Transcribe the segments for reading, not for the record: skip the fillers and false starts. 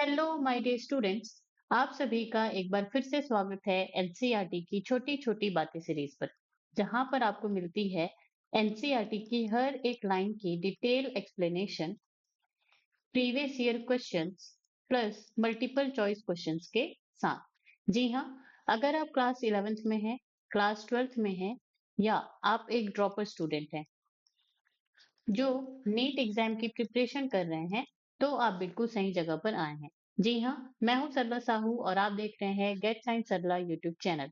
Hello my dear students. आप सभी का एक बार फिर से स्वागत है एनसीईआरटी की छोटी छोटी बातें सीरीज पर, जहां पर आपको मिलती है एनसीईआरटी की हर एक लाइन की detail explanation, previous year questions plus multiple choice questions के साथ। जी हाँ, अगर आप क्लास 11th में हैं, क्लास 12th में हैं, या आप एक ड्रॉपर स्टूडेंट हैं जो नीट एग्जाम की प्रिपरेशन कर रहे हैं, तो आप बिल्कुल सही जगह पर आए हैं। जी हाँ, मैं हूँ सरला साहू और आप देख रहे हैं गेट साइंस सरला यूट्यूब चैनल।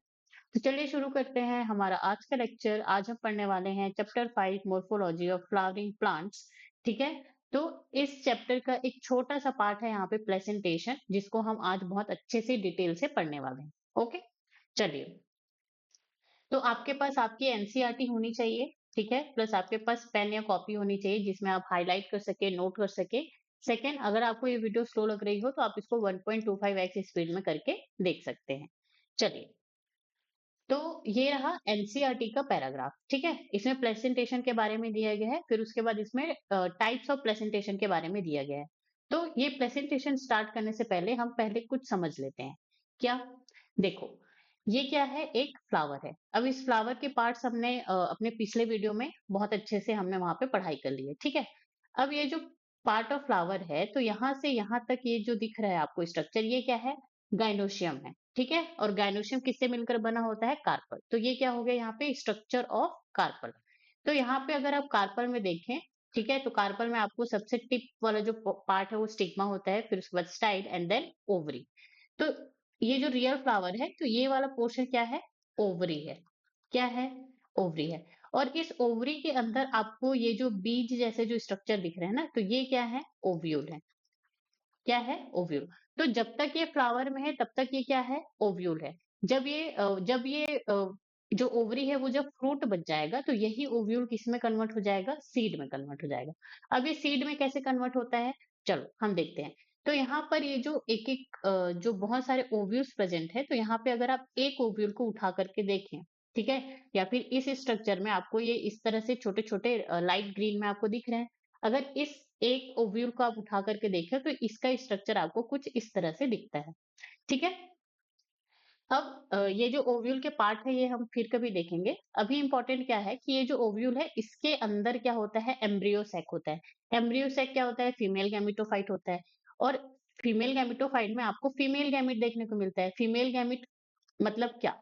तो चलिए शुरू करते हैं हमारा आज का लेक्चर। आज हम पढ़ने वाले हैं chapter 5 morphology of flowering plants. ठीक है, तो इस चैप्टर का एक छोटा सा पार्ट है यहाँ पे प्रेजेंटेशन, जिसको हम आज बहुत अच्छे से डिटेल से पढ़ने वाले हैं। ओके, चलिए। तो आपके पास आपकी एनसीईआरटी होनी चाहिए, ठीक है, प्लस आपके पास पेन या कॉपी होनी चाहिए जिसमें आप हाईलाइट कर सके, नोट कर सके। सेकंड, अगर आपको ये वीडियो स्लो लग रही हो तो आप इसको 1.25x स्पीड में करके देख सकते हैं। चलिए, तो ये रहा एनसीईआरटी का पैराग्राफ। ठीक है, इसमें प्रेजेंटेशन के बारे में दिया गया है, फिर उसके बाद इसमें टाइप्स ऑफ प्रेजेंटेशन के बारे में दिया गया है। तो ये प्रेजेंटेशन स्टार्ट करने से पहले हम पहले कुछ समझ लेते हैं। क्या? देखो, ये क्या है? एक फ्लावर है। अब इस फ्लावर के पार्ट्स हमने अपने पिछले वीडियो में बहुत अच्छे से हमने वहां पे पढ़ाई कर ली है। ठीक है, अब ये जो पार्ट ऑफ फ्लावर है, तो यहाँ से यहाँ तक ये जो दिख रहा है आपको स्ट्रक्चर, ये क्या है? गाइनोशियम है। ठीक है, और गाइनोशियम किससे मिलकर बना होता है? कार्पल। तो ये क्या हो गया यहाँ पे? Structure of carpel. तो यहाँ पे अगर आप कार्पल में देखें, ठीक है, तो कार्पल में आपको सबसे टिप वाला जो पार्ट है वो स्टिग्मा होता है, फिर उसके बाद स्टाइल एंड देन ओवरी। तो ये जो रियल फ्लावर है, तो ये वाला पोर्शन क्या है? ओवरी है। क्या है? ओवरी है। और इस ओवरी के अंदर आपको ये जो बीज जैसे जो स्ट्रक्चर दिख रहे हैं ना, तो ये क्या है? ओव्यूल है। क्या है? ओव्यूल। तो जब तक ये फ्लावर में है तब तक ये क्या है? ओव्यूल है। जब ये जो ओवरी है वो जब फ्रूट बन जाएगा, तो यही ओव्यूल किस में कन्वर्ट हो जाएगा? सीड में कन्वर्ट हो जाएगा। अब ये सीड में कैसे कन्वर्ट होता है, चलो हम देखते हैं। तो यहाँ पर ये जो एक एक जो बहुत सारे ओव्यूल्स प्रेजेंट है, तो यहाँ पे अगर आप एक ओव्यूल को उठा करके देखें, ठीक है, या फिर इस स्ट्रक्चर में आपको ये इस तरह से छोटे छोटे लाइट ग्रीन में आपको दिख रहे हैं। अगर इस एक ओव्यूल को आप उठा करके देखें, तो इसका स्ट्रक्चर आपको कुछ इस तरह से दिखता है। ठीक है, अब ये जो ओव्यूल के पार्ट है ये हम फिर कभी देखेंगे। अभी इंपॉर्टेंट क्या है कि ये जो ओव्यूल है इसके अंदर क्या होता है? एम्ब्रियो सैक होता है। एम्ब्रियो सैक क्या होता है? फीमेल गैमेटोफाइट होता है। और फीमेल गैमेटोफाइट में आपको फीमेल गैमेट देखने को मिलता है। फीमेल गैमेट मतलब क्या?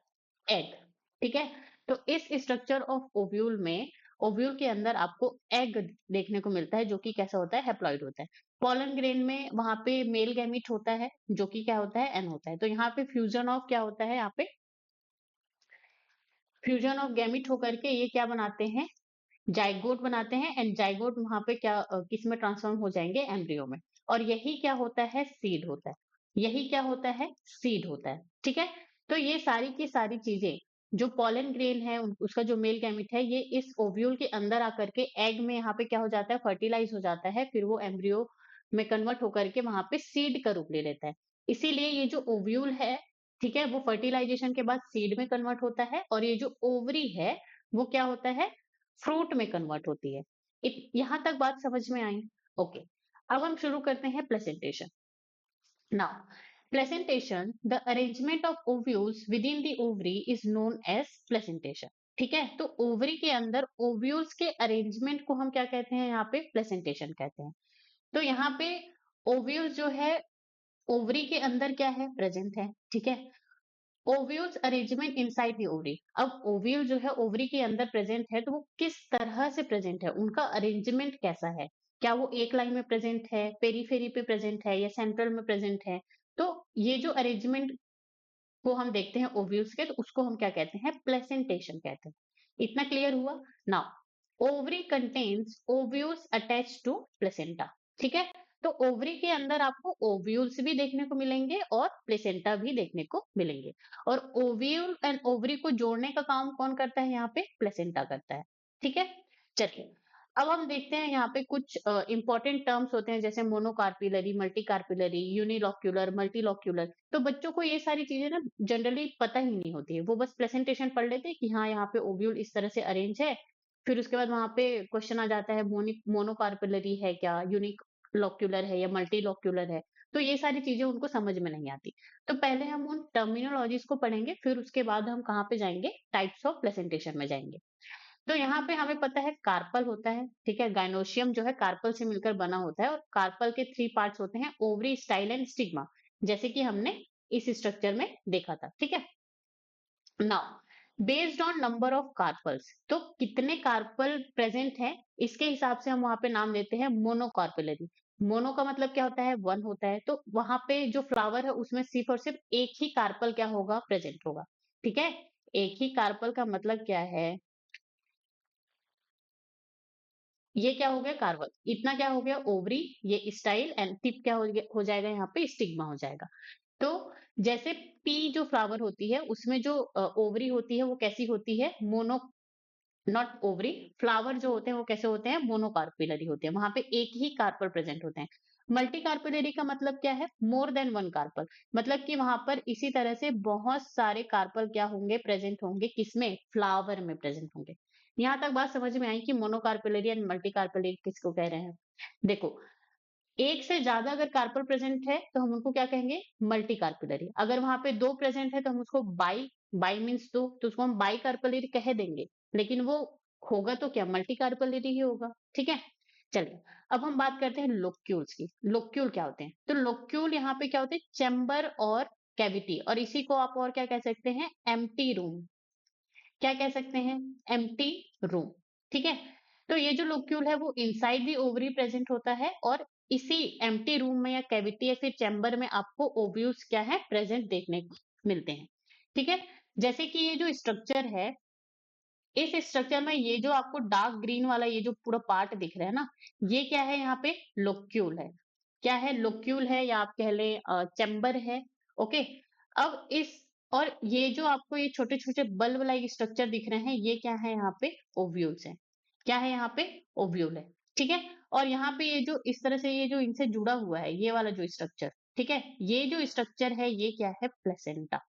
एग। ठीक है, तो इस स्ट्रक्चर ऑफ ओव्यूल में, ओव्यूल के अंदर आपको एग देखने को मिलता है, जो कि कैसा होता है? हैप्लॉइड होता है। पॉलन ग्रेन में वहां पे मेल गैमीट होता है, जो कि क्या होता है? एन होता है। तो यहाँ पे फ्यूजन ऑफ क्या होता है? यहाँ पे फ्यूजन ऑफ गैमीट होकर के ये क्या बनाते हैं? जाइगोट बनाते हैं। एंड जाइगोट वहां पे क्या किस में ट्रांसफॉर्म हो जाएंगे? एम्ब्रियो में। और यही क्या होता है? सीड होता है। यही क्या होता है? सीड होता है। ठीक है, तो ये सारी की सारी चीजें, जो पॉलन ग्रेन है उसका जो मेल गैमिट है, ये इस ओव्यूल के अंदर आकर के एग में यहाँ पे क्या हो जाता है? फर्टिलाइज हो जाता है, फिर वो एम्ब्रियो में कन्वर्ट होकर के वहां पे सीड का रूप ले लेता है। इसीलिए ये जो ओव्यूल है, ठीक है, वो फर्टिलाइजेशन के बाद सीड में कन्वर्ट होता है, और ये जो ओवरी है वो क्या होता है? फ्रूट में कन्वर्ट होती है। यहां तक बात समझ में आई? ओके, अब हम शुरू करते हैं presentation. Now, placentation, the arrangement of ovules within the ovary is known as placentation. ठीक है, तो ओवरी के अंदर ओव्यूल्स के अरेंजमेंट को हम क्या कहते हैं? यहाँ पे प्लेसेंटेशन कहते हैं। तो यहाँ पे ओव्यूल्स जो है ओवरी के अंदर क्या है? प्रेजेंट है। ठीक है, ovules arrangement inside the ovary. अब ओव्यूल जो है ओवरी के अंदर प्रेजेंट है, तो वो किस तरह से प्रेजेंट है? उनका अरेंजमेंट कैसा है? क्या वो एक लाइन में प्रेजेंट है, पेरीफेरी पे प्रेजेंट है, या सेंट्रल में प्रेजेंट है? तो ये जो अरेंजमेंट को हम देखते हैं ओव्यूल्स के, तो उसको हम क्या कहते हैं? प्लेसेंटेशन कहते हैं। इतना क्लियर हुआ? Now, ovary contains ovules attach to placenta. ठीक है, तो ओवरी के अंदर आपको ओव्यूल्स भी देखने को मिलेंगे और प्लेसेंटा भी देखने को मिलेंगे। और ओव्यूल एंड ओवरी को जोड़ने का काम कौन करता है? यहाँ पे प्लेसेंटा करता है। ठीक है, चलिए, अब हम देखते हैं यहाँ पे कुछ इंपॉर्टेंट टर्म्स होते हैं, जैसे मोनोकार्पिलरी, मल्टी कार्पिलरी, यूनिलॉक्यूलर, मल्टीलॉक्यूलर। तो बच्चों को ये सारी चीजें ना जनरली पता ही नहीं होती है, वो बस प्रेजेंटेशन पढ़ लेते हैं कि हाँ यहाँ पे ओव्यूल इस तरह से अरेंज है। फिर उसके बाद वहां पे क्वेश्चन आ जाता है, मोनोकार्पिलरी है क्या, यूनिक लॉक्यूलर है या मल्टी लॉक्यूलर है। तो ये सारी चीजें उनको समझ में नहीं आती। तो पहले हम उन टर्मिनोलॉजीज को पढ़ेंगे, फिर उसके बाद हम कहाँ पे जाएंगे, टाइप्स ऑफ प्रेजेंटेशन में जाएंगे। तो यहाँ पे हमें पता है कार्पल होता है, ठीक है, गाइनोशियम जो है कार्पल से मिलकर बना होता है, और कार्पल के 3 पार्ट्स होते हैं, ओवरी, स्टाइल एंड स्टिग्मा, जैसे कि हमने इस स्ट्रक्चर में देखा था, ठीक है। Now based on number of carpels, तो कितने कार्पल प्रेजेंट है, इसके हिसाब से हम वहां पे नाम देते हैं मोनोकार्पेलरी। मोनो का मतलब क्या होता है, वन होता है, तो वहां पे जो फ्लावर है उसमें सिर्फ और सिर्फ एक ही कार्पल क्या होगा, प्रेजेंट होगा, ठीक है। एक ही कार्पल का मतलब क्या है, ये क्या हो गया, कार्बन, इतना क्या हो गया, ओवरी, ये स्टाइल, एंड टिप क्या हो जाएगा, यहाँ पे स्टिग्मा हो जाएगा। तो जैसे पी जो फ्लावर होती है उसमें जो ओवरी होती है वो कैसी होती है, मोनो, नॉट ओवरी, फ्लावर जो होते हैं वो कैसे होते हैं, मोनोकार्पिलरी होते हैं, वहां पे एक ही कार्पल प्रेजेंट होते हैं। मल्टी कार्पिलरी का मतलब क्या है, मोर देन वन कार्पल, मतलब कि वहां पर इसी तरह से बहुत सारे कार्पल क्या होंगे, प्रेजेंट होंगे, किसमें, फ्लावर में प्रेजेंट होंगे। यहाँ तक बात समझ में आई कि मोनोकार्पिलरी एंड मल्टी कार्पिलरी किसको कह रहे हैं। देखो, एक से ज्यादा अगर कार्पल प्रेजेंट है तो हम उनको क्या कहेंगे, मल्टी कार्पिलरी। अगर वहां पे दो प्रेजेंट है तो हम उसको बाई, बाई मीन्स दो, तो उसको हम बाई कार्पिलरी कह देंगे, लेकिन वो होगा तो क्या, मल्टी कार्पिलरी ही होगा, ठीक है। चलिए, अब हम बात करते हैं लोक्यूल्स की। लोक्यूल क्या होते हैं, तो लोक्यूल यहाँ पे क्या होते हैं, चैम्बर और कैविटी, और इसी को आप और क्या कह सकते हैं, एम्प्टी रूम, क्या कह सकते हैं, एम्प्टी रूम, ठीक है। तो ये जो लोक्यूल है वो इनसाइड दी ओवरी प्रेजेंट होता है, और इसी एम्प्टी रूम में या कैविटी या फिर चैम्बर में आपको ओव्यूल्स क्या है, प्रेजेंट देखने को मिलते हैं, ठीक है। जैसे कि ये जो स्ट्रक्चर है, इस स्ट्रक्चर में ये जो आपको डार्क ग्रीन वाला ये जो पूरा पार्ट दिख रहा है ना, ये क्या है, यहाँ पे लोक्यूल है, क्या है, लोक्यूल है, या आप कह लें चैम्बर है, ओके। अब इस, और ये जो आपको ये छोटे छोटे बल्ब लाइक स्ट्रक्चर दिख रहे हैं, ये क्या है, यहाँ पे ओव्यूल्स है, क्या है, यहाँ पे ओव्यूल है, ठीक है। और यहाँ पे ये जो इस तरह से ये जो इनसे जुड़ा हुआ है, ये वाला जो स्ट्रक्चर, ठीक है, ये जो स्ट्रक्चर है ये क्या है, प्लेसेंटा,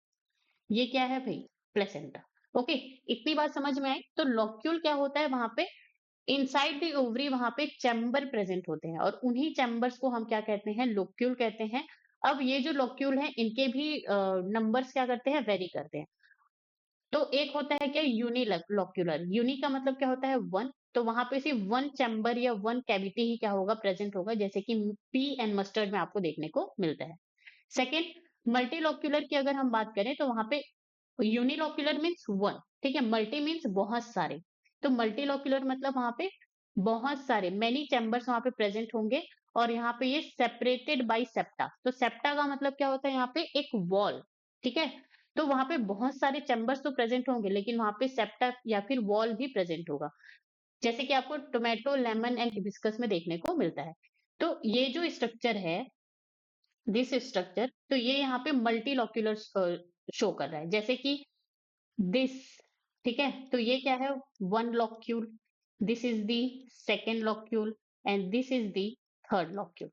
ये क्या है भाई, प्लेसेंटा, ओके। इतनी बात समझ में आई। तो लॉक्यूल क्या होता है, वहां पे इनसाइड द ओवरी वहां पे चैम्बर प्रेजेंट होते हैं, और उन्हीं चैम्बर्स को हम क्या कहते हैं, लोक्यूल कहते हैं। अब ये जो लोक्यूल है इनके भी नंबर्स क्या करते हैं, वेरी करते हैं। तो एक होता है क्या, यूनिलोक्यूलर, यूनि का मतलब क्या होता है, वन, तो वहां पे सिर्फ वन चैम्बर या वन कैविटी ही क्या होगा, प्रेजेंट होगा, जैसे कि पी एंड मस्टर्ड में आपको देखने को मिलता है। सेकेंड, मल्टीलोक्यूलर की अगर हम बात करें तो वहां पे यूनिलोक्यूलर मीन्स वन, ठीक है, मल्टी मीन्स बहुत सारे, तो मल्टीलोक्यूलर मतलब वहां पे बहुत सारे, मेनी चैम्बर्स वहां पे प्रेजेंट होंगे, और यहाँ पे ये सेपरेटेड बाय सेप्टा, तो सेप्टा का मतलब क्या होता है, यहाँ पे एक वॉल, ठीक है। तो वहां पे बहुत सारे चैम्बर्स तो प्रेजेंट होंगे, लेकिन वहां पे सेप्टा या फिर वॉल भी प्रेजेंट होगा, जैसे कि आपको टोमेटो, लेमन एंड हिबिस्कस में देखने को मिलता है। तो ये जो स्ट्रक्चर है, दिस स्ट्रक्चर, तो ये यहाँ पे मल्टीलोक्यूलर शो कर रहा है, जैसे कि दिस, ठीक है, तो ये क्या है, one locule, this is the second locule, and this is the third locule,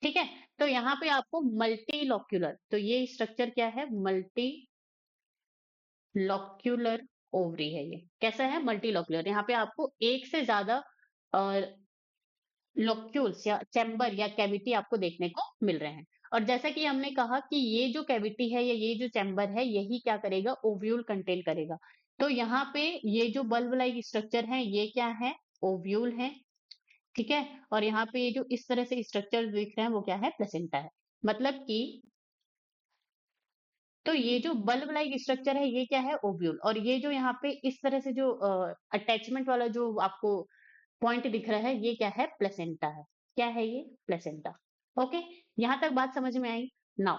ठीक है। तो यहाँ पे आपको मल्टी लॉक्यूलर, तो ये स्ट्रक्चर क्या है, मल्टी लॉक्यूलर ओवरी है, ये कैसा है, मल्टी लॉक्यूलर, यहाँ पे आपको एक से ज्यादा लोक्यूल्स या चैम्बर या कैविटी आपको देखने को मिल रहे हैं। और जैसा कि हमने कहा कि ये जो कैविटी है या ये जो चैम्बर है, यही क्या करेगा, ओव्यूल कंटेन करेगा। तो यहाँ पे ये जो बल्ब लाइक स्ट्रक्चर है ये क्या है, ओव्यूल है, ठीक है। और यहाँ पे ये जो इस तरह से स्ट्रक्चर दिख रहे हैं वो क्या है, प्लेसेंटा है। मतलब कि, तो ये जो बल्ब लाइक स्ट्रक्चर है ये क्या है, ओव्यूल, और ये जो यहाँ पे इस तरह से जो अटैचमेंट वाला जो आपको पॉइंट दिख रहा है, ये क्या है, प्लेसेंटा है, क्या है ये, प्लेसेंटा, ओके। यहां तक बात समझ में आई। नाउ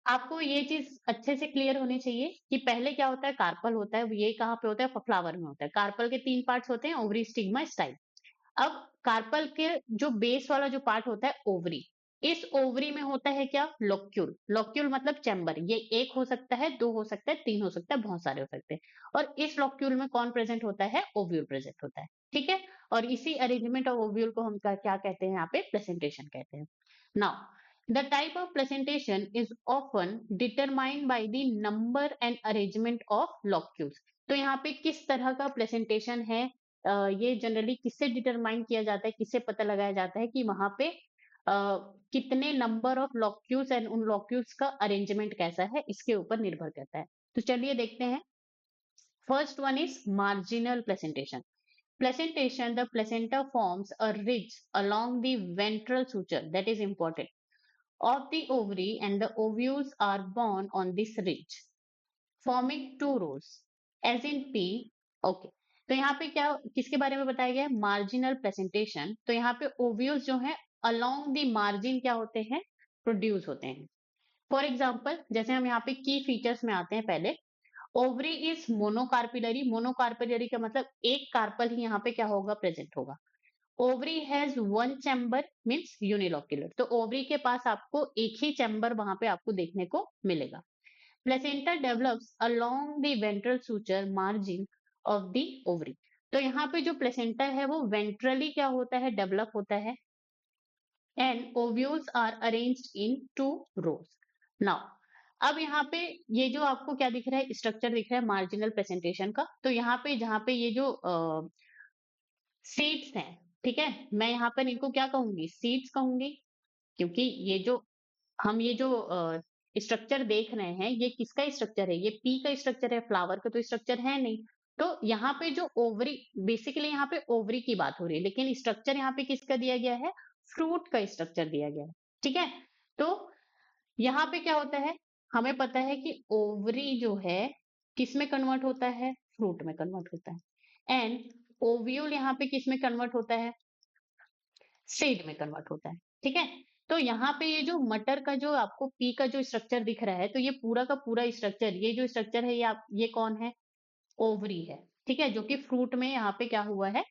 आपको ये चीज अच्छे से क्लियर होनी चाहिए कि पहले क्या होता है, कार्पल होता है, ये कहाँ पे होता है, फ्लावर में होता है। कार्पल के 3 पार्ट्स होते हैं, ओवरी, स्टिग्मा, स्टाइल। अब कार्पल के जो बेस वाला जो पार्ट होता है, ओवरी, इस ओवरी में होता है क्या, लोक्यूल, लोक्यूल मतलब चैम्बर, ये एक हो सकता है, दो हो सकता है, तीन हो सकता है, बहुत सारे हो सकते हैं। और इस लोक्यूल में कौन प्रेजेंट होता है, ओव्यूल प्रेजेंट होता है, ठीक है। और इसी अरेंजमेंट ऑफ ओव्यूल को हम क्या कहते हैं, यहाँ पे प्रेजेंटेशन कहते हैं। Now the type of presentation is often determined by the number and arrangement of locules. तो यहाँ पे किस तरह का प्रेजेंटेशन है, ये जनरली किससे डिटरमाइन किया जाता है, किससे पता लगाया जाता है कि वहां पे कितने नंबर ऑफ लॉक्यूल्स एंड उन लॉक्यूल्स का अरेंजमेंट कैसा है इसके ऊपर निर्भर करता है। तो चलिए देखते हैं। First one is marginal placentation. Placentation, the placenta forms a ridge along the ventral suture, that is important, of the ovary, and the ovules are born on this ridge, forming two rows, as in P. Okay. तो यहाँ पे क्या किसके बारे में बताया गया है? Marginal presentation. तो यहाँ पे ओव्यूल्स जो है अलोंग द मार्जिन क्या होते हैं? प्रोड्यूस होते हैं। फॉर एग्जाम्पल, जैसे हम यहाँ पे की फीचर्स में आते हैं पहले, ओवरी इज मोनोकार्पिलरी। मोनोकार्पिलरी का मतलब एक कार्पल ही यहाँ पे क्या होगा? प्रेजेंट होगा। Ovary has one chamber means unilocular. तो ओवरी के पास आपको एक ही चैम्बर वहां पे आपको देखने को मिलेगा। Placenta develops along the ventral suture margin of the ovary. तो यहाँ पे जो प्लेसेंटा है वो वेंट्रली क्या होता है? डेवलप होता है। And ovules are arranged in two rows. Now अब यहाँ पे ये जो आपको क्या दिख रहा है? स्ट्रक्चर दिख रहा है मार्जिनल प्रेजेंटेशन का। तो यहाँ पे जहाँ पे ये जो सीड्स हैं, ठीक है, मैं यहाँ पर इनको क्या कहूंगी? सीड्स कहूंगी। क्योंकि ये जो स्ट्रक्चर देख रहे हैं, ये किसका स्ट्रक्चर है? ये पी का स्ट्रक्चर है, फ्लावर का तो स्ट्रक्चर है नहीं। तो यहाँ पे जो ओवरी, बेसिकली यहाँ पे ओवरी की बात हो रही है, लेकिन स्ट्रक्चर यहाँ पे किसका दिया गया है? फ्रूट का स्ट्रक्चर दिया गया है। ठीक है, तो यहाँ पे क्या होता है? हमें पता है कि ओवरी जो है किस में कन्वर्ट होता है? फ्रूट में कन्वर्ट होता है। एंड ओव्यूल यहाँ पे किस में कन्वर्ट होता है? सीड में कन्वर्ट होता है। ठीक है, तो यहाँ पे ये जो मटर का जो आपको पी का जो स्ट्रक्चर दिख रहा है, तो ये पूरा का पूरा स्ट्रक्चर, ये जो स्ट्रक्चर है, ये कौन है? ओवरी है। ठीक है, जो कि फ्रूट में यहाँ पे क्या हुआ है?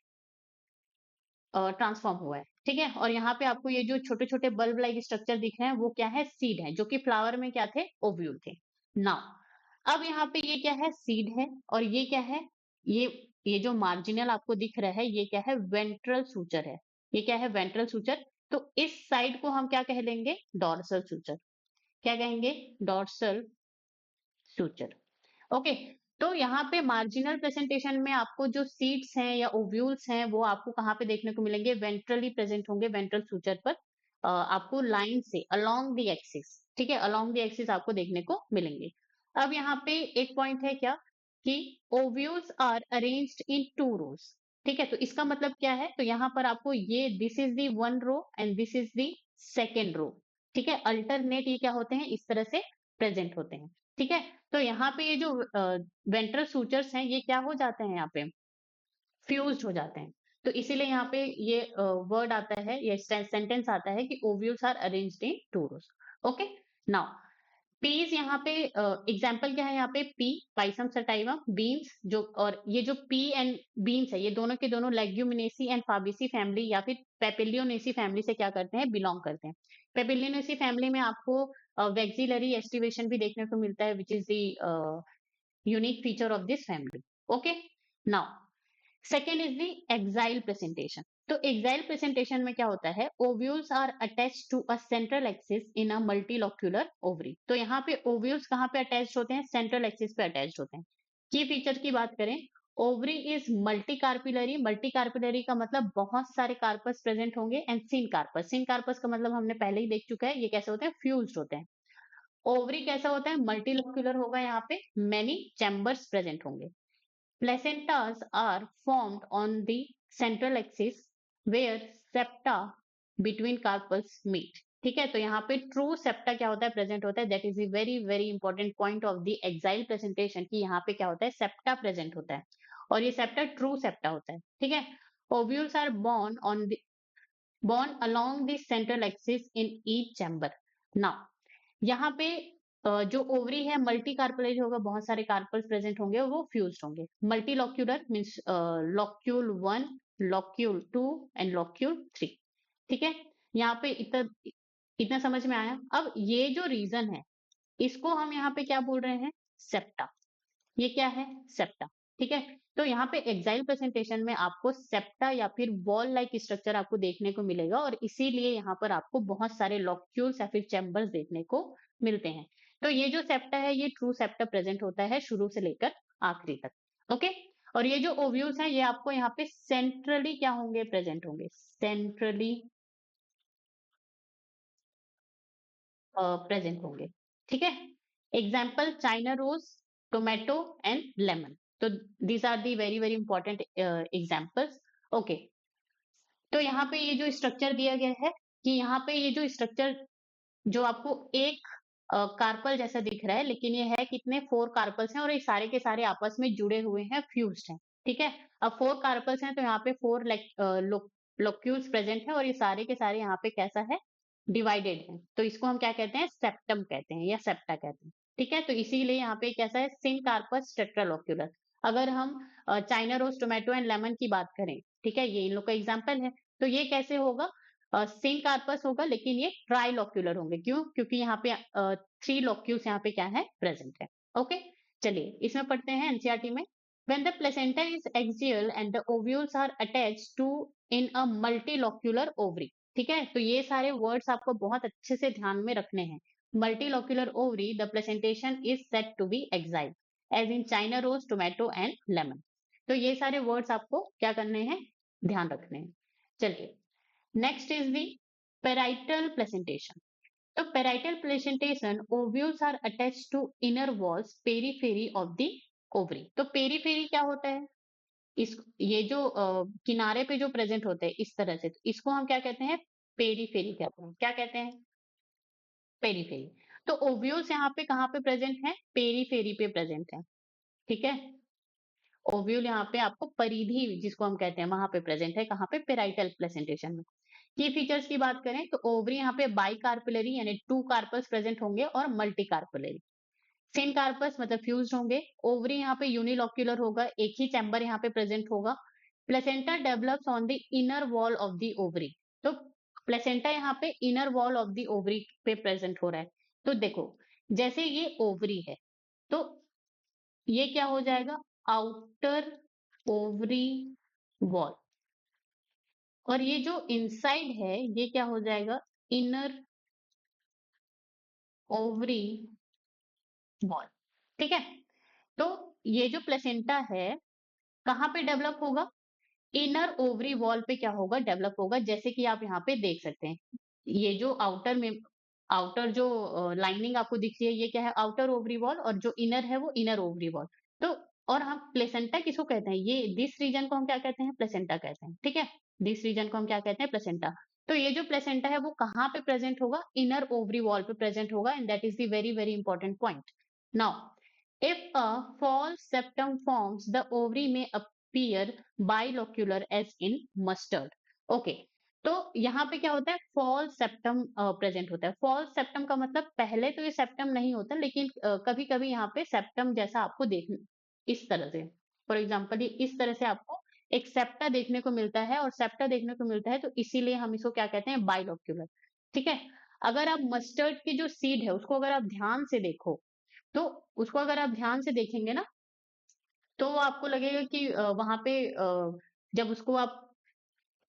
ट्रांसफॉर्म हुआ है। ठीक है, और यहाँ पे आपको ये जो छोटे छोटे बल्ब लाइक स्ट्रक्चर दिख रहे हैं, वो क्या है? सीड है, जो कि फ्लावर में क्या थे? ओव्यूल थे। नाउ अब यहाँ पे ये क्या है? सीड है। और ये क्या है? ये ये जो मार्जिनल आपको दिख रहा है, ये क्या है? वेंट्रल सूचर है। ये क्या है? Ventral suture. तो इस साइड को हम क्या कह लेंगे? Dorsal suture. क्या कहेंगे? Dorsal suture. ओके, तो यहाँ पे मार्जिनल प्रेजेंटेशन में आपको जो सीड्स हैं या ओव्यूल्स हैं, वो आपको कहाँ पे देखने को मिलेंगे? वेंट्रली प्रेजेंट होंगे, वेंट्रल सूचर पर। आपको लाइन से अलोंग द एक्सिस, ठीक है, अलोंग द एक्सिस आपको देखने को मिलेंगे। अब यहाँ पे एक पॉइंट है क्या? कि ovules are arranged in two rows. ठीक है, तो इसका मतलब क्या है? तो यहाँ पर आपको ये this is the one row and this is the second row. ठीक है, अल्टरनेट ये क्या होते हैं? इस तरह से प्रेजेंट होते हैं। ठीक है, तो यहाँ पे ये जो वेंट्रल सूचर्स हैं, ये क्या हो जाते हैं? यहाँ पे फ्यूज्ड हो जाते हैं। तो इसीलिए यहाँ पे ये वर्ड आता है, ये सेंटेंस आता है कि ovules are arranged in two rows. Okay, now peas यहाँ पे एग्जाम्पल क्या है? यहाँ पे पी, पाइसम सटाइवा, बीन्स, जो और ये जो पी एंड बीन्स है, ये दोनों के दोनों लेग्यूमिनेसी एंड फाबेसी फैमिली या फिर पेपिलियोनेसी फैमिली से क्या करते हैं? बिलोंग करते हैं। पेपिलियोनेसी फैमिली में आपको वेक्सिलरी एस्टिवेशन भी देखने को मिलता है, which is the unique feature of this family. Okay, now second is the axile presentation. तो एक्साइल प्रेजेंटेशन में क्या होता है? Ovules are attached to a central axis in a multilocular ovary. तो यहाँ पे ओव्यूल्स कहाँ पे अटैच्ड होते हैं? सेंट्रल एक्सिस पे अटैच्ड होते हैं। की फीचर की बात करें, ovary is multicarpellary. Multicarpellary का मतलब बहुत सारे कार्पस प्रेजेंट होंगे। And syncarpous, syncarpous का मतलब हमने पहले ही देख चुका है, ये कैसे होते हैं? फ्यूज्ड होते हैं। ओवरी कैसा होता है? मल्टीलोक्यूलर होगा, यहाँ पे मेनी चैम्बर्स प्रेजेंट होंगे। Placentas are formed on the central axis where septa between carpels meet. ठीक है, तो यहाँ पे ट्रू सेप्टा क्या होता है? प्रेजेंट होता है। That is the very very important point of the axile presentation कि यहाँ पे क्या होता है? सेप्टा प्रेजेंट होता है, और ये सेप्टा ट्रू सेप्टा होता है। ठीक है, ovules are born along the central axis in each chamber. Now यहाँ पे जो ओवरी है मल्टी कार्पेलेज होगा, बहुत सारे कार्पल्स प्रेजेंट होंगे और वो फ्यूज्ड होंगे। Multi locular means locule 1, locule 2 and locule 3। ठीक है, यहाँ पे इतना इतना समझ में आया। अब ये जो रीजन है, इसको हम यहाँ पे क्या बोल रहे हैं? सेप्टा। ये क्या है? सेप्टा। ठीक है, तो यहाँ पे एक्साइल प्रेजेंटेशन में आपको सेप्टा या फिर बॉल लाइक स्ट्रक्चर आपको देखने को मिलेगा, और इसीलिए यहाँ पर आपको बहुत सारे लॉक्यूल्स या फिर चैम्बर्स देखने को मिलते हैं। तो ये जो सेप्टा है, ये ट्रू सेप्टा प्रेजेंट होता है शुरू से लेकर आखिरी तक। ओके, और ये जो ओव्यूल्स हैं, ये आपको यहाँ पे सेंट्रली क्या होंगे? प्रेजेंट होंगे। सेंट्रली प्रेजेंट होंगे। ठीक है, example China rose, tomato and lemon. तो these are the very very important examples. Okay, तो यहाँ पे ये जो स्ट्रक्चर दिया गया है कि यहाँ पे ये जो स्ट्रक्चर जो आपको एक कार्पल जैसा दिख रहा है, लेकिन ये है कितने, 4 कार्पल्स हैं और ये सारे के सारे आपस में जुड़े हुए हैं, फ्यूज्ड हैं। ठीक है, अब 4 कार्पल्स हैं तो यहाँ पे 4 लोक्यूल्स प्रेजेंट है और ये सारे के सारे यहाँ पे कैसा है, डिवाइडेड है। तो इसको हम क्या कहते हैं, सेप्टम कहते हैं या सेप्टा कहते हैं। ठीक है, तो इसीलिए यहाँ पे कैसा है, सिन कार्पस टेट्रालोक्यूलर। अगर हम China rose, tomato and lemon की बात करें, ठीक है, ये इन लोग का एग्जाम्पल है, तो ये कैसे होगा, सेम कार्पस होगा लेकिन ये ट्राइलोक्यूलर होंगे। क्यों? क्योंकि यहाँ पे 3 लोक्यूल्स यहाँ पे क्या है, प्रेजेंट है। ओके, चलिए इसमें पढ़ते हैं एनसीईआरटी में। When the placenta is axial and the ovules are attached to in a multilocular ovary। ठीक है, तो ये सारे वर्ड्स आपको बहुत अच्छे से ध्यान में रखने हैं। Multilocular ovary, the placentation is said to be axial, as in China rose, tomato and lemon। तो ये सारे वर्ड्स आपको क्या करने हैं, ध्यान रखने हैं। चलिए, next is the parietal placentation। तो parietal placentation, ovules are attached to inner walls periphery of the ovary। तो पेरीफेरी क्या होता है, इस ये जो किनारे पे जो प्रेजेंट होते हैं इस तरह से, तो इसको हम क्या कहते हैं, पेरीफेरी कहते हैं। क्या कहते हैं, पेरीफेरी। तो ओव्यूल्स यहाँ पे कहाँ पे प्रेजेंट है, पेरीफेरी पे प्रेजेंट है। ठीक है, ओव्यूल यहाँ पे आपको परिधि जिसको हम कहते हैं वहां पे प्रेजेंट है, कहाँ पे, पेराइटल प्लेसेंटेशन में। की फीचर्स की बात करें तो ओवरी यहाँ पे बाई कार्पुलरी यानी 2 कार्पल्स प्रेजेंट होंगे और मल्टी कार्पुलरी। सेम कार्पस मतलब फ्यूज्ड होंगे। ओवरी यहाँ पे यूनिलोक्यूलर होगा, एक ही चैम्बर यहाँ पे प्रेजेंट होगा। Placenta develops on the inner wall of the ovary. तो प्लेसेंटा यहाँ पे inner wall of the ovary पे प्रेजेंट हो रहा है। तो देखो, जैसे ये ओवरी है तो ये क्या हो जाएगा, आउटर ओवरी वॉल, और ये जो इनसाइड है ये क्या हो जाएगा, इनर ओवरी वॉल। ठीक है, तो ये जो प्लेसेंटा है कहाँ पे डेवलप होगा, इनर ओवरी वॉल पे क्या होगा, डेवलप होगा। जैसे कि आप यहाँ पे देख सकते हैं, ये जो आउटर में, आउटर जो लाइनिंग आपको दिख रही है ये क्या है, आउटर ओवरी वॉल, और जो इनर है वो इनर ओवरी वॉल। तो और हम प्लेसेंटा किसको कहते हैं, ये दिस रीजन को हम क्या कहते हैं, प्लेसेंटा कहते हैं। ठीक है, दिस रीजन को हम क्या कहते हैं, प्लेसेंटा। तो ये जो प्लेसेंटा है वो कहाँ पे प्रेजेंट होगा, इनर ओवरी वॉल पे प्रेजेंट होगा, and that is the very very important point. Now if a false septum forms, the ovary may appear bilocular as in mustard। Okay, तो यहाँ पे क्या होता है, फॉल्स सेप्टम प्रेजेंट होता है। फॉल्स सेप्टम का मतलब पहले तो ये सेप्टम नहीं होता, लेकिन कभी कभी यहाँ पे सेप्टम जैसा आपको देख, इस तरह से, फॉर एग्जाम्पल ये इस तरह से आपको एक सेप्टा देखने को मिलता है, और सेप्टा देखने को मिलता है तो इसीलिए हम इसको क्या कहते हैं, बाइलोक्यूलर। ठीक है, अगर आप मस्टर्ड की जो सीड है उसको अगर आप ध्यान से देखो, तो उसको अगर आप ध्यान से देखेंगे ना तो आपको लगेगा कि वहां पे जब उसको आप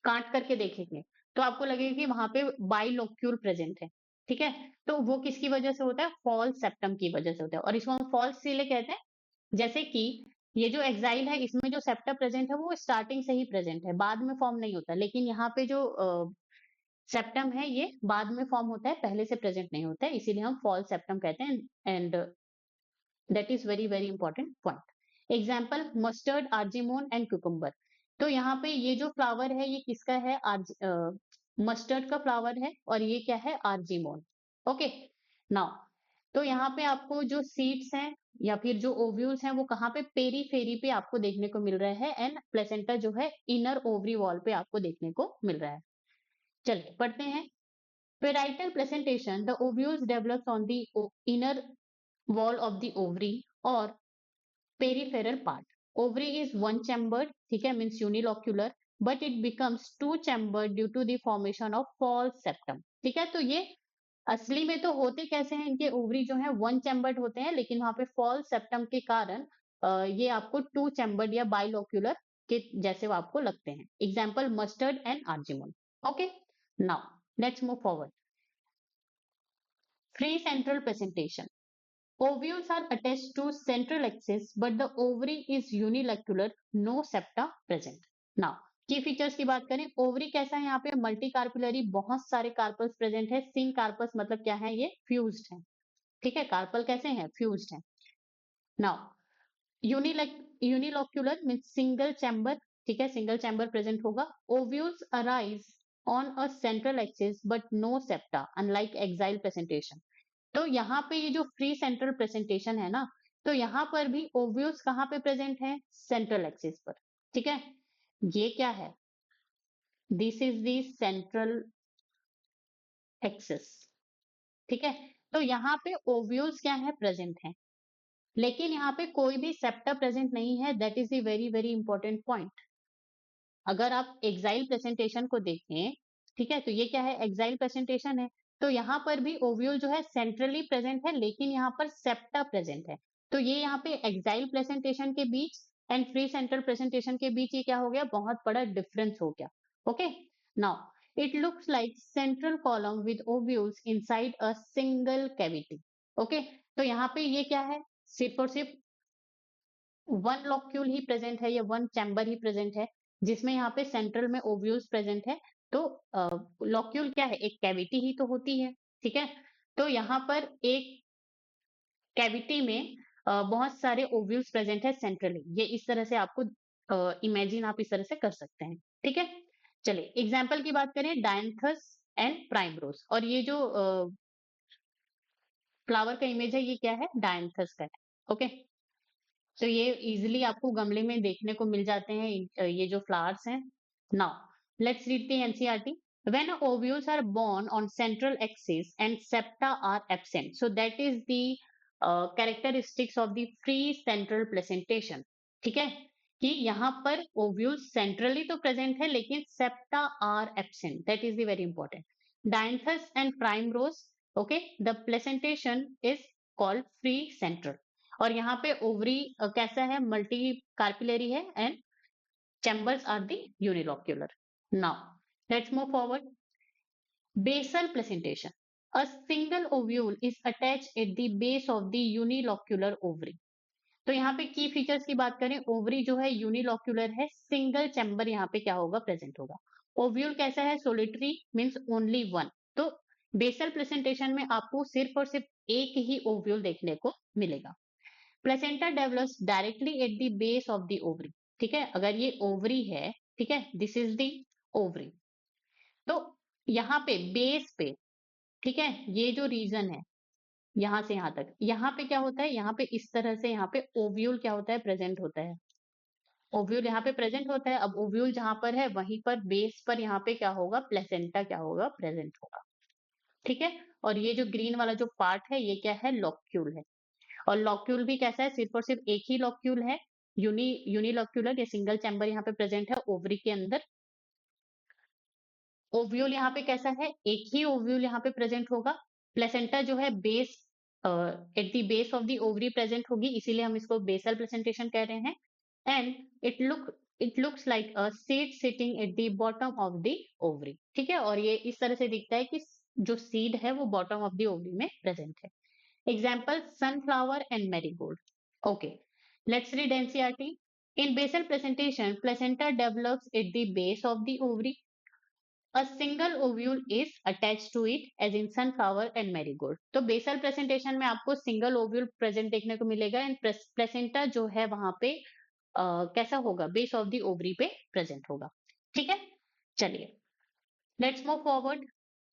काट करके देखेंगे तो आपको लगेगा कि वहां पे बाइलोक्यूल प्रेजेंट है। ठीक है, तो वो किसकी वजह से होता है, फॉल्स सेप्टम की वजह से होता है, और इसको हम फॉल्स इसीलिए कहते हैं, जैसे कि ये जो एक्साइल है इसमें जो सेप्टा प्रेजेंट है वो स्टार्टिंग से ही प्रेजेंट है, बाद में फॉर्म नहीं होता। लेकिन यहाँ पे जो सेप्टम है ये बाद में फॉर्म होता है, पहले से प्रेजेंट नहीं होता है, इसीलिए हम फॉल्स सेप्टम कहते हैं। And that is very very important point. Example mustard, argemone and cucumber. तो यहाँ पे ये जो फ्लावर है ये किसका है, मस्टर्ड का फ्लावर है, और ये क्या है, आर्जिमोन। ओके, नाउ तो यहाँ पे आपको जो सीड्स हैं या फिर जो ओव्यूल्स हैं वो कहाँ पे, पेरीफेरी पे आपको देखने को मिल रहा है, एंड प्लेसेंटा जो है इनर ओवरी वॉल पे आपको देखने को मिल रहा है। चलिए पढ़ते हैं। Parietal presentation, the ovules develops on the inner wall of the ovary or peripheral part। ovary is one chambered, ठीक है, means unilocular, but it becomes two chambered due to the formation of false septum। ठीक है, तो ये असली में तो होते कैसे हैं, इनके ओवरी जो है वन चैम्बर्ड होते हैं, लेकिन वहां पे फॉल्स सेप्टम के कारण ये आपको टू चैम्बर्ड या बाइलोक्यूलर के जैसे वो आपको लगते हैं। Example mustard and argemone. Okay, now let's move forward. Free central presentation, ovules are attached to central axis, but the ovary is unilocular, no septa present। Now, की फीचर्स की बात करें, ओवरी कैसा है, यहाँ पे मल्टी कार्पुलरी, बहुत सारे कार्पल्स प्रेजेंट है। सिंग कार्पस मतलब क्या है, ये फ्यूज्ड है। ठीक है, कार्पल कैसे हैं, फ्यूज्ड है। Now unilocular mean single chamber. ठीक है, सिंगल चैम्बर प्रेजेंट होगा। Ovules arise on a central axis but no septa unlike axile presentation. तो यहाँ पे ये जो फ्री सेंट्रल प्रेजेंटेशन है ना, तो यहाँ पर भी ओव्यूल्स कहाँ पे प्रेजेंट है, सेंट्रल एक्सिस पर। ठीक है, ये क्या है, this is the central axis. ठीक है, तो यहाँ पे ओव्यूल्स क्या है, प्रेजेंट है, लेकिन यहाँ पे कोई भी सेप्टा प्रेजेंट नहीं है। That is the very very important point. अगर आप एक्साइल प्रेजेंटेशन को देखें, ठीक है, तो ये क्या है, एक्साइल प्रेजेंटेशन है। तो यहाँ पर भी ओव्यूल जो है सेंट्रली प्रेजेंट है, लेकिन यहाँ पर सेप्टा प्रेजेंट है। तो ये यहाँ पे एक्साइल प्रेजेंटेशन के बीच एंड फ्री सेंट्रल प्रेजेंटेशन के बीच ये क्या हो गया, बहुत बड़ा डिफरेंस हो गया। Okay, now it looks like central column with ovules inside a single cavity. Okay, तो यहाँ पे ये क्या है, सिर्फ और सिर्फ वन लॉक्यूल ही प्रेजेंट है, या वन चैम्बर ही प्रेजेंट है, जिसमें यहाँ पे सेंट्रल में ओव्यूल्स प्रेजेंट है। तो लॉक्यूल क्या है, एक कैविटी ही तो होती है। ठीक है, तो यहाँ पर एक कैविटी में बहुत सारे ओव्यूल्स प्रेजेंट है सेंट्रली। ये इस तरह से आपको इमेजिन आप इस तरह से कर सकते हैं। ठीक है, चलिए एग्जाम्पल की बात करें, डायंथस एंड प्राइमरोस। और ये जो फ्लावर का इमेज है, ये क्या है, डायंथस का है। ओके, तो ये इजिली आपको गमले में देखने को मिल जाते हैं, ये जो फ्लावर्स हैं। Now let's read the NCERT. When ovules are born on central axis and septa are absent, so that is the characteristics of the free central placentation. ठीक है, कि यहाँ पर ओव्यूल्स सेंट्रली तो प्रेजेंट है, लेकिन septa are absent, that is the very important. Dianthus and primrose, okay, the placentation is called free central. और यहाँ पे ओवरी कैसा है, मल्टी कार्पिलरी है, and chambers are the unilocular. Now let's move forward. Basal placentation. A single ovule is attached at the base of the unilocular ovary. तो यहाँ पे की फीचर्स की बात करें, ओवरी जो है यूनिलोक्यूलर है, सिंगल चैम्बर यहाँ पे क्या होगा, प्रेजेंट होगा। ओव्यूल कैसा है, सोलिटरी मींस ओनली वन। तो बेसल प्रेजेंटेशन में आपको सिर्फ और सिर्फ एक ही ओव्यूल देखने को मिलेगा। Placenta develops directly at the base of the ovary. ठीक है, अगर ये ओवरी है, ठीक है, दिस इज द ओवरी, तो यहाँ पे बेस पे, ठीक है, ये जो रीजन है यहां से यहां तक, यहाँ पे क्या होता है, यहाँ पे इस तरह से यहाँ पे ओव्यूल क्या होता है, प्रेजेंट होता है। ओव्यूल यहाँ पे प्रेजेंट होता है। अब ओव्यूल जहां पर है, वहीं पर बेस पर यहाँ पे क्या होगा, प्लेसेंटा क्या होगा, प्रेजेंट होगा। ठीक है, और ये जो ग्रीन वाला जो पार्ट है, ये क्या है, लॉक्यूल है। और लॉक्यूल भी कैसा है, सिर्फ और सिर्फ एक ही लॉक्यूल है, यूनिलॉक्यूलर, ये सिंगल चैम्बर यहाँ पे प्रेजेंट है ओवरी के अंदर। ओव्यूल यहाँ पे कैसा है, एक ही ओव्यूल यहाँ पे प्रेजेंट होगा। प्लेसेंटा जो है base, at the base of the ovary present होगी, इसीलिए हम इसको बेसल प्रेजेंटेशन कह रहे हैं। And it looks like a seed sitting at the bottom of the ovary. ठीक है, और ये इस तरह से दिखता है कि जो सीड है वो बॉटम ऑफ द ओवरी में प्रेजेंट है। Example, sunflower and marigold. Okay, let's read NCERT. In basal presentation, placenta develops at the base of the ovary. A single ovule is attached to it as in sunflower and marigold. तो basal presentation में आपको single ovule present देखने को मिलेगा, and placenta जो है वहां पे कैसा होगा, बेस ऑफ द ओवरी पे प्रेजेंट होगा। ठीक है, चलिए लेट्स मूव फॉरवर्ड।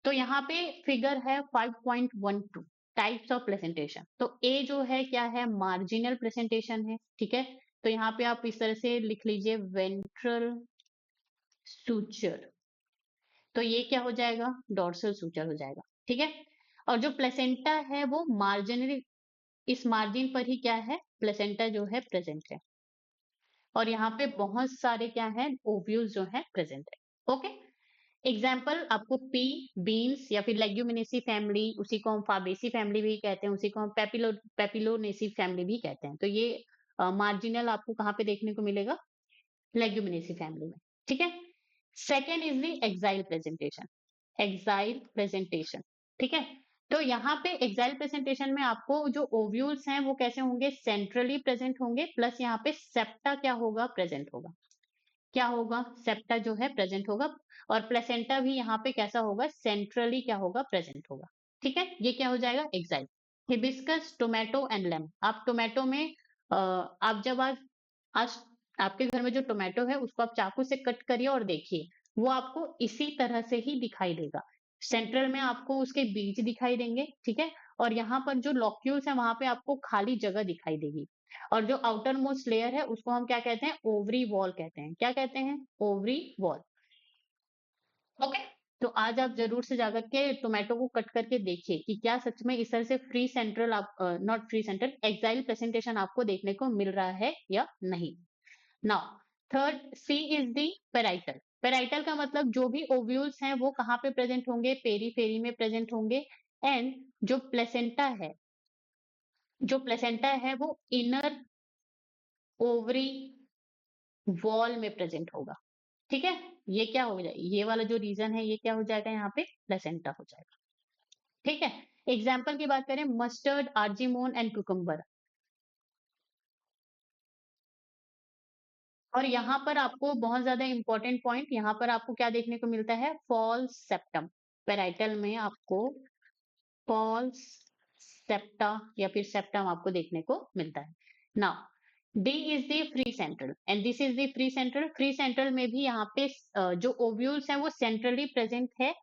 तो यहाँ पे फिगर है 5.12 टाइप्स ऑफ प्रेजेंटेशन। तो ए जो है क्या है, मार्जिनल प्रेजेंटेशन है। ठीक है, तो यहाँ पे आप इस तरह से लिख लीजिए, वेंट्रल सूचर, तो ये क्या हो जाएगा, डॉर्सल सूचर हो जाएगा। ठीक है, और जो प्लेसेंटा है वो मार्जिनली, इस मार्जिन पर ही क्या है, प्लेसेंटा जो है प्रेजेंट है। और यहाँ पे बहुत सारे क्या है, ओव्यूल्स जो है प्रेजेंट है। ओके, एग्जाम्पल आपको पी, बीन्स, या फिर लेग्यूमिनेसी फैमिली, उसी को हम फाबेसी फैमिली भी कहते हैं, उसी को हम पेपिलोनेसी फैमिली भी कहते हैं। तो ये मार्जिनल आपको कहाँ पे देखने को मिलेगा, लेग्यूमिनेसी फैमिली में। ठीक है, second is the axile presentation. Axile presentation, ठीक है, तो यहाँ पे एक्साइल प्रेजेंटेशन में आपको जो ओव्यूल्स हैं वो कैसे होंगे, सेंट्रली प्रेजेंट होंगे, प्लस यहाँ पे सेप्टा क्या होगा, प्रेजेंट होगा। क्या होगा, सेप्टा जो है प्रेजेंट होगा, और प्लेसेंटा भी यहाँ पे कैसा होगा, सेंट्रली क्या होगा, प्रेजेंट होगा। ठीक है, ये क्या हो जाएगा, एक्साइल। हिबिस्कस, टोमेटो एंड लेम। आप टोमेटो में आप जब आज आपके घर में जो टोमेटो है उसको आप चाकू से कट करिए और देखिए, वो आपको इसी तरह से ही दिखाई देगा। सेंट्रल में आपको उसके बीज दिखाई देंगे, ठीक है, और यहाँ पर जो लॉक्यूल्स है वहां पे आपको खाली जगह दिखाई देगी। और जो आउटर मोस्ट लेयर है उसको हम क्या कहते हैं, ओवरी वॉल कहते हैं। क्या कहते हैं, ओवरी वॉल। ओके, तो आज आप जरूर से जाकर के टोमेटो को कट करके देखिए कि क्या सच में इस तरह से फ्री सेंट्रल, आप not free central, axile presentation आपको देखने को मिल रहा है या नहीं। Now third, C is the parietal. Parietal का मतलब जो भी ओव्यूल्स हैं वो कहाँ पे प्रेजेंट होंगे, पेरीफेरी में प्रेजेंट होंगे। एंड जो प्लेसेंटा है, जो प्लेसेंटा है वो इनर ओवरी वॉल में प्रेजेंट होगा। ठीक है, ये क्या हो जाए, ये वाला जो रीजन है ये क्या हो जाएगा, यहाँ पे प्लेसेंटा हो जाएगा। ठीक है, एग्जाम्पल की बात करें, मस्टर्ड, आर्जिमोन एंड कुकुम्बर। और यहाँ पर आपको बहुत ज्यादा इंपॉर्टेंट पॉइंट, यहाँ पर आपको क्या देखने को मिलता है, फॉल्स सेप्टम। पेराइटल में आपको फॉल्स सेप्टा या फिर सेप्टम आपको देखने को मिलता है। Now D is the free central and this is the free central. Free central में भी यहाँ पे जो ओव्यूल्स है वो सेंट्रली प्रेजेंट है,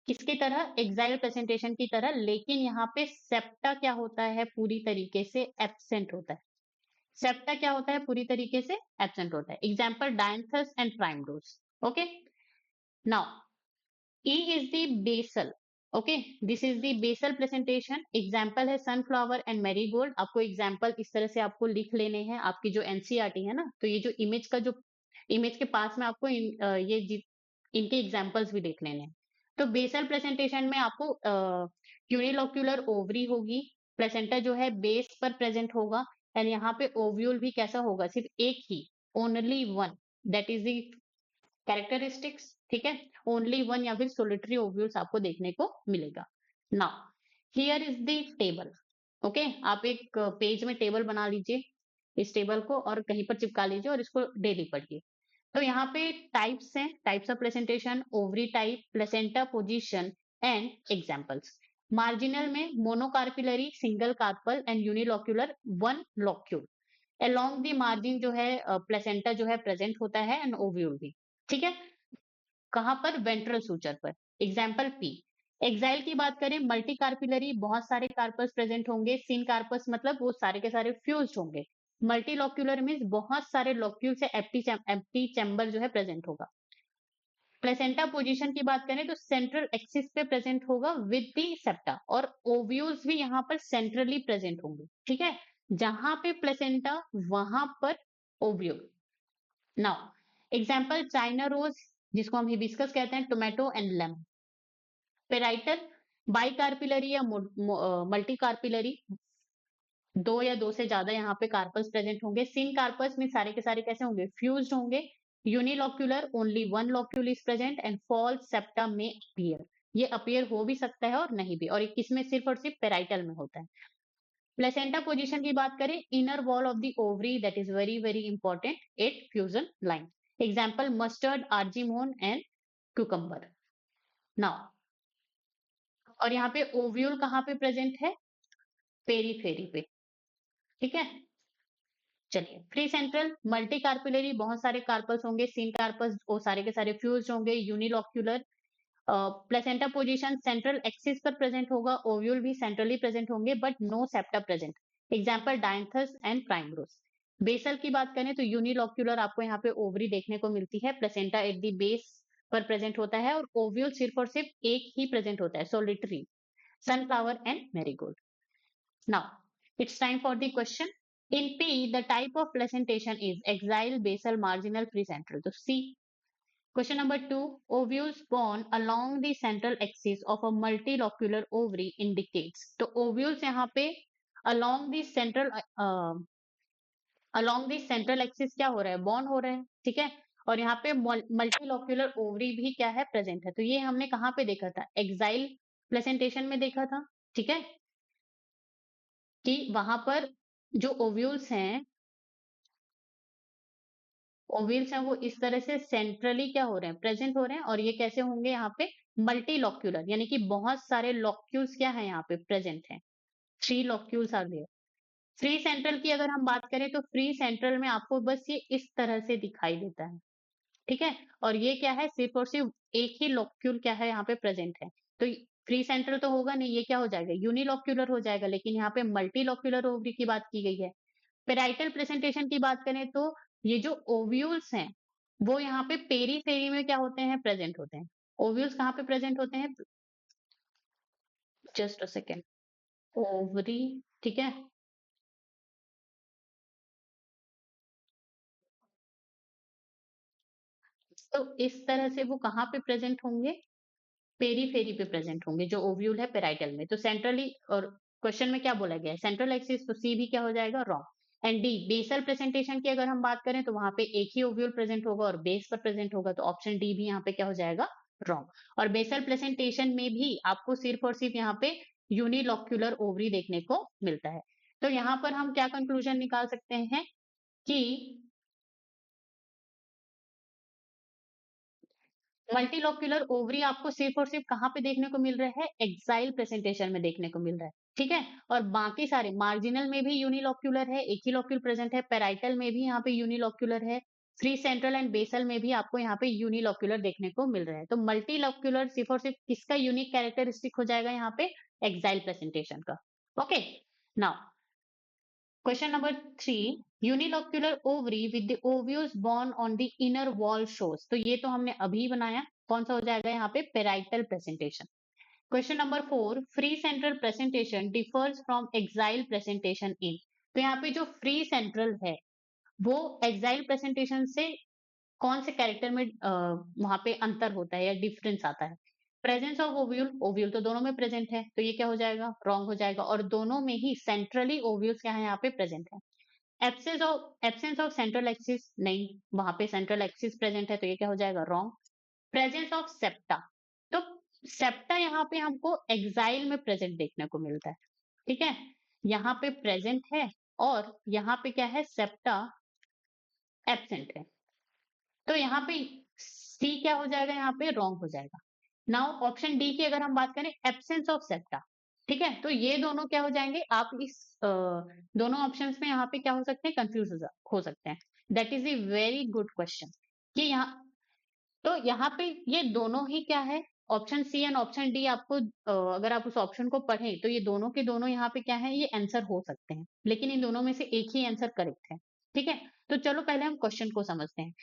किसकी तरह, एक्साइल प्रेजेंटेशन की तरह, लेकिन यहाँ पे सेप्टा क्या होता है, पूरी तरीके से एब्सेंट होता है। सेप्टा क्या होता है, पूरी तरीके से एब्सेंट होता है। Example, dianthus and primrose. Okay, now E is the basal. Okay, this is the basal presentation. Example है sunflower and marigold. आपको example इस तरह से आपको लिख लेने हैं, आपकी जो NCERT है ना, तो ये जो इमेज का जो इमेज के पास में आपको इनके एग्जाम्पल्स भी देख लेने हैं। तो बेसल प्रेजेंटेशन में आपको यूनिलोक्यूलर ओवरी होगी, प्लेसेंटा जो है बेस पर प्रेजेंट होगा, एंड यहाँ पे ओव्यूल भी कैसा होगा, सिर्फ एक ही, only one, that is the characteristics. ठीक है, ओनली वन या फिर सोलिटरी ओव्यूल्स आपको देखने को मिलेगा। Now here is the table. Okay, आप एक पेज में टेबल बना लीजिए, इस टेबल को और कहीं पर चिपका लीजिए और इसको डेली पढ़िए। तो यहाँ पे टाइप्स हैं, types of presentation, ovary type, placenta position and examples. Marginal में monocarpellary, single carpel and unilocular, one locule. Along the margin जो है प्लेसेंटा जो है प्रेजेंट होता है एंड ओव्यूल भी। ठीक है, कहां पर, वेंट्रल सूचर पर। Example P. एक्साइल की बात करें, मल्टी कार्पिलरी, बहुत सारे कार्पस प्रेजेंट होंगे। सिन कार्पस मतलब वो सारे के सारे फ्यूज्ड होंगे। मल्टीलोक्यूलर मीन्स बहुत सारे लोक्यूल से एम्प्टी चैम्बर जो है प्रेजेंट होगा। प्लेसेंटा पोजीशन की बात करें तो सेंट्रल एक्सिस पे प्रेजेंट होगा विद दी सेप्टा, और ओव्यूल्स भी यहाँ पर सेंट्रली प्रेजेंट होंगे। ठीक है, जहां पे प्लेसेंटा वहां पर ovule. Now example, China rose, जिसको हम हिबिस्कस कहते हैं, tomato and lemon. Parietal, bi carpellary या मल्टी कार्पिलरी, दो या दो से ज्यादा यहाँ पे कार्पस प्रेजेंट होंगे। सिन कार्पस में सारे के सारे कैसे होंगे, फ्यूज्ड होंगे। Unilocular, only one locule is present and false septa में अपीयर। ये अपीयर हो भी सकता है और नहीं भी, और किसमें, सिर्फ और सिर्फ पेराइटल में होता है। प्लेसेंटा पोजीशन की बात करें, inner wall of the ovary, that is very very important, at fusion line. Example, mustard, argemone and cucumber. Now, और यहाँ पे ओव्यूल कहाँ पे प्रेजेंट है, पेरीफेरी पे। ठीक है, चलिए, फ्री सेंट्रल, मल्टी कार्पिलरी, बहुत सारे कार्पल्स होंगे। सिन कार्पस वो सारे के सारे फ्यूज होंगे। Unilocular, placenta position central axis पर प्रेजेंट होगा। ओव्यूल भी सेंट्रली प्रेजेंट होंगे but no septa present. Example, dianthus and primrose. Basal की बात करें तो यूनिलोक्यूलर, आपको यहाँ पे ओवरी देखने को मिलती है, प्लेसेंटा एट दी बेस पर प्रेजेंट होता है, और ओव्यूल सिर्फ और सिर्फ एक ही प्रेजेंट होता है, solitary, sunflower and marigold. Now, it's time for the question. In P, the type of placentation is axial, basal, marginal, precentral. So C. Question number 2. Ovules born along the central axis of a multilocular ovary indicates. तो ovules यहाँ पे along the central along the central axis क्या हो रहा है, born हो रहे हैं। ठीक है, और यहाँ पे मल्टीलोक्यूलर ओवरी भी क्या है, प्रेजेंट है। तो ये हमने कहाँ पे देखा था, एक्साइल प्रेजेंटेशन में देखा था। ठीक है, कि वहां पर जो ओव्यूल्स हैं ओव्यूल्स हैं वो इस तरह से सेंट्रली क्या हो रहे हैं, प्रेजेंट हो रहे हैं, और ये कैसे होंगे यहाँ पे, मल्टीलॉक्यूलर, यानी कि बहुत सारे लॉक्यूल्स क्या है यहाँ पे प्रेजेंट हैं, 3 लॉक्यूल्स आ गए। फ्री सेंट्रल की अगर हम बात करें तो फ्री सेंट्रल में आपको बस ये इस तरह से दिखाई देता है, ठीक है? और ये क्या है, सिर्फ और सिर्फ एक ही लॉक्यूल क्या है यहाँ पे प्रेजेंट है। तो फ्री सेंट्रल तो होगा नहीं, ये क्या हो जाएगा, यूनिलॉक्यूलर हो जाएगा, लेकिन यहाँ पे मल्टीलॉक्यूलर ओवरी की बात की गई है। पेराइटल प्रेजेंटेशन की बात करें तो ये जो ओव्यूल्स हैं वो यहाँ पे पेरीफेरी में क्या होते हैं, प्रेजेंट होते हैं। ओव्यूल्स कहाँ पे प्रेजेंट होते हैं, जस्ट अ सेकेंड, ओवरी, ठीक है, तो इस तरह से वो कहाँ पे प्रेजेंट होंगे, पेरीफेरी पे प्रेजेंट होंगे, जो ओव्यूल है पेराइटल में। तो सेंट्रली, और क्वेश्चन में क्या बोला गया है, सेंट्रल एक्सिस, तो सी भी क्या हो जाएगा, wrong. And D, basal presentation की अगर हम बात करें तो वहां पे एक ही ओव्यूल प्रेजेंट होगा और बेस पर प्रेजेंट होगा, तो ऑप्शन डी भी यहाँ पे क्या हो जाएगा, रॉन्ग। और बेसल प्रेजेंटेशन में भी आपको सिर्फ और सिर्फ यहाँ पे यूनिलॉक्यूलर ओवरी देखने को मिलता है। तो यहाँ पर हम क्या कंक्लूजन निकाल सकते हैं कि मल्टीलॉक्यूलर ओवरी आपको सिर्फ और सिर्फ कहाँ पे देखने को मिल रहा है, एक्साइल प्रेजेंटेशन में देखने को मिल रहा है, ठीक है। और बाकी सारे मार्जिनल में भी यूनिलॉक्यूलर है, एक ही लॉक्यूल प्रेजेंट है, पेराइटल में भी यहाँ पे यूनिलॉक्यूलर है, फ्री सेंट्रल एंड बेसल में भी आपको यहाँ पे यूनिलॉक्यूलर देखने को मिल रहा है। तो मल्टीलॉक्यूलर सिर्फ और सिर्फ किसका यूनिक कैरेक्टरिस्टिक हो जाएगा यहाँ पे, एक्साइल प्रेजेंटेशन का। Okay, now question number 3, unilocular ovary with the ovules borne on the inner wall shows. तो ये तो हमने अभी बनाया, कौन सा हो जाएगा यहाँ पे, parietal presentation. Question number 4, free central presentation differs from axile presentation in. तो यहाँ पे जो फ्री सेंट्रल है वो एक्साइल प्रेजेंटेशन से कौन से कैरेक्टर में वहां पे अंतर होता है या डिफरेंस आता है। प्रेजेंस ऑफ ओव्यूल, ओव्यूल तो दोनों में प्रेजेंट है, तो ये क्या हो जाएगा, रॉन्ग हो जाएगा। और दोनों में ही सेंट्रली ओव्यूल्स क्या है यहाँ पे प्रेजेंट है। एब्सेंस ऑफ सेंट्रल एक्सिस, नहीं, वहां पे सेंट्रल एक्सिस प्रेजेंट है, तो ये क्या हो जाएगा, रॉन्ग। प्रेजेंस ऑफ सेप्टा, तो सेप्टा यहाँ पे हमको एक्साइल में प्रेजेंट देखने को मिलता है, ठीक है, यहाँ पे प्रेजेंट है और यहाँ पे क्या है, सेप्टा एब्सेंट है। तो यहाँ पे सी क्या हो जाएगा, यहाँ पे रॉन्ग हो जाएगा। नाउ ऑप्शन डी की अगर हम बात करें, एब्सेंस ऑफ सेप्टा, ठीक है, तो ये दोनों क्या हो जाएंगे, आप इस दोनों ऑप्शंस में यहाँ पे क्या हो सकते हैं, कंफ्यूज हो सकते हैं। That is a very good question कि यहाँ, तो यहाँ पे ये दोनों ही क्या है, option C and option D आपको अगर आप उस ऑप्शन को पढ़ें तो ये दोनों के दोनों यहाँ पे क्या है, ये आंसर हो सकते हैं, लेकिन इन दोनों में से एक ही आंसर करेक्ट है, ठीक है। तो चलो पहले हम क्वेश्चन को समझते हैं।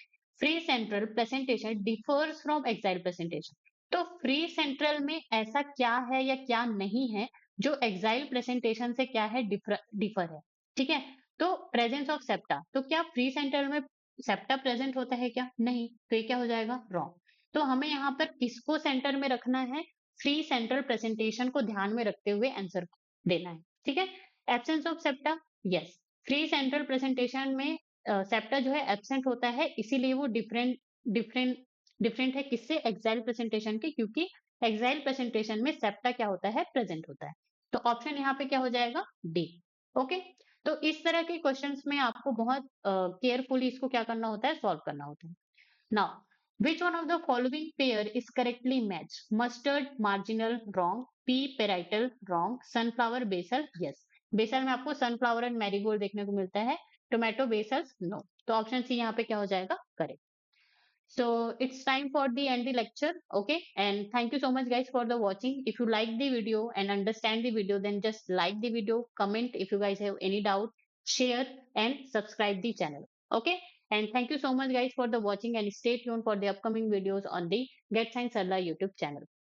Free central presentation differs from axile presentation. तो फ्री सेंट्रल में ऐसा क्या है या क्या नहीं है जो एक्साइल प्रेजेंटेशन से क्या है, डिफर है, ठीक है। तो प्रेजेंस ऑफ सेप्टा, तो क्या फ्री सेंट्रल में सेप्टा प्रेजेंट होता है क्या, नहीं, तो ये क्या हो जाएगा, रॉन्ग। तो हमें यहाँ पर किसको सेंटर में रखना है, फ्री सेंट्रल प्रेजेंटेशन को ध्यान में रखते हुए आंसर देना है, ठीक है। Absence of septa, yes, free central presentation में सेप्टा जो है एब्सेंट होता है, इसीलिए वो डिफरेंट डिफरेंट डिफरेंट है किससे, एक्साइल प्रेजेंटेशन के, क्योंकि एक्साइल प्रेजेंटेशन में सेप्टा क्या होता है, प्रेजेंट होता है। तो ऑप्शन यहाँ पे क्या हो जाएगा, डी। ओके, तो इस तरह के क्वेश्चंस में आपको बहुत केयरफुली इसको क्या करना होता है, सॉल्व करना होता है। Now which one of the following pair is correctly match, mustard marginal wrong, P parietal wrong, sunflower basal yes. Basal में आपको सनफ्लावर एंड मैरीगोल्ड देखने को मिलता है, टोमेटो बेसल नो। तो ऑप्शन सी यहाँ पे क्या हो जाएगा, correct. So it's time for the end the lecture. Okay. And thank you so much guys for the watching. If you like the video and understand the video, then just like the video, comment if you guys have any doubt, share and subscribe the channel. Okay. And thank you so much guys for the watching and stay tuned for the upcoming videos on the Get Science Sarla YouTube channel.